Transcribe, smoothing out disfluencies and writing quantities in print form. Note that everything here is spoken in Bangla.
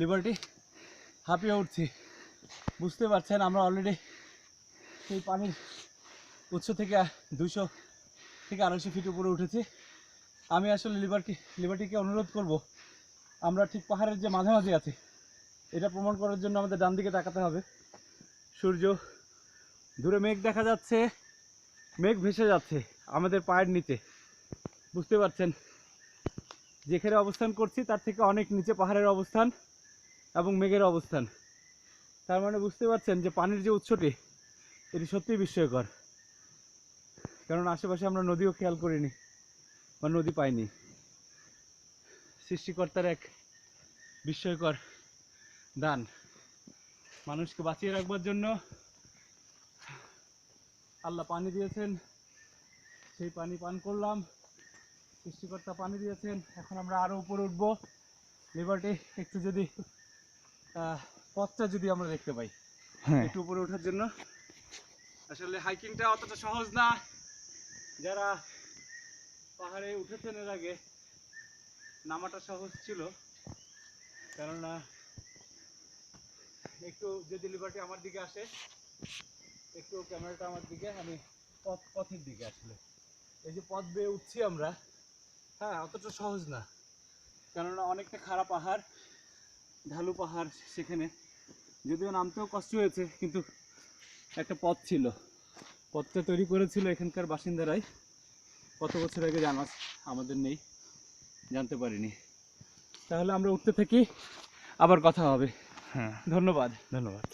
লিবার্টি হাঁপিয়ে উঠছি। বুঝতে পারছেন আমরা অলরেডি সেই পানির উৎস থেকে 200 থেকে 250 ফিট উপরে উঠেছি। আমি আসলে লিবার্টিকে অনুরোধ করব, আমরা ঠিক পাহাড়ের যে মাঝামাঝি আছি এটা প্রমাণ করার জন্য আমাদের ডান দিকে তাকাতে হবে। সূর্য, দূরে মেঘ দেখা যাচ্ছে, মেঘ ভেসে যাচ্ছে আমাদের পায়ের নিচে। বুঝতে পারছেন যেখানে অবস্থান করছি তার থেকে অনেক নিচে পাহাড়ের অবস্থান এবং মেঘের অবস্থান। তার মানে বুঝতে পারছেন যে পানির যে উৎসটি এটি সত্যিই বিস্ময়কর, কারণ আশেপাশে আমরা নদীও খেয়াল করিনি বা নদী পাইনি। সৃষ্টিকর্তার এক বিস্ময়কর দান। মানুষকে বাঁচিয়ে রাখবার জন্য আল্লাহ পানি দিয়েছেন, সেই পানি পান করলাম। সৃষ্টিকর্তা পানি দিয়েছেন, এখন আমরা আরও উপরে উঠবো। লিবার্টি একটু যদি পথটা যদি আমরা দেখতে পাই একটু উপরে ওঠার জন্য। আসলে হাইকিংটা অতটা সহজ না। যারা পাহাড়ে উঠেছেন এর আগে নামাটা সহজ ছিল, কেননা একটু যদি লিবার্টি আমার দিকে আসে, একটু ক্যামেরাটা আমার দিকে, আমি পথের দিকে আসলে এই যে পথ বেয়ে উঠছি আমরা, হ্যাঁ অতটা সহজ না, কেননা অনেকটা খারাপ পাহাড়, ঢালু পাহাড়। সেখানে যদিও নামতেও কষ্ট হয়েছে, কিন্তু একটা পথ ছিল, পথটা তৈরি করেছিল এখানকার বাসিন্দারাই। কত বছর আগে জানা আমাদের নেই, জানতে পারিনি। তাহলে আমরা উঠতে থাকি, আবার কথা হবে। হ্যাঁ, ধন্যবাদ। ধন্যবাদ।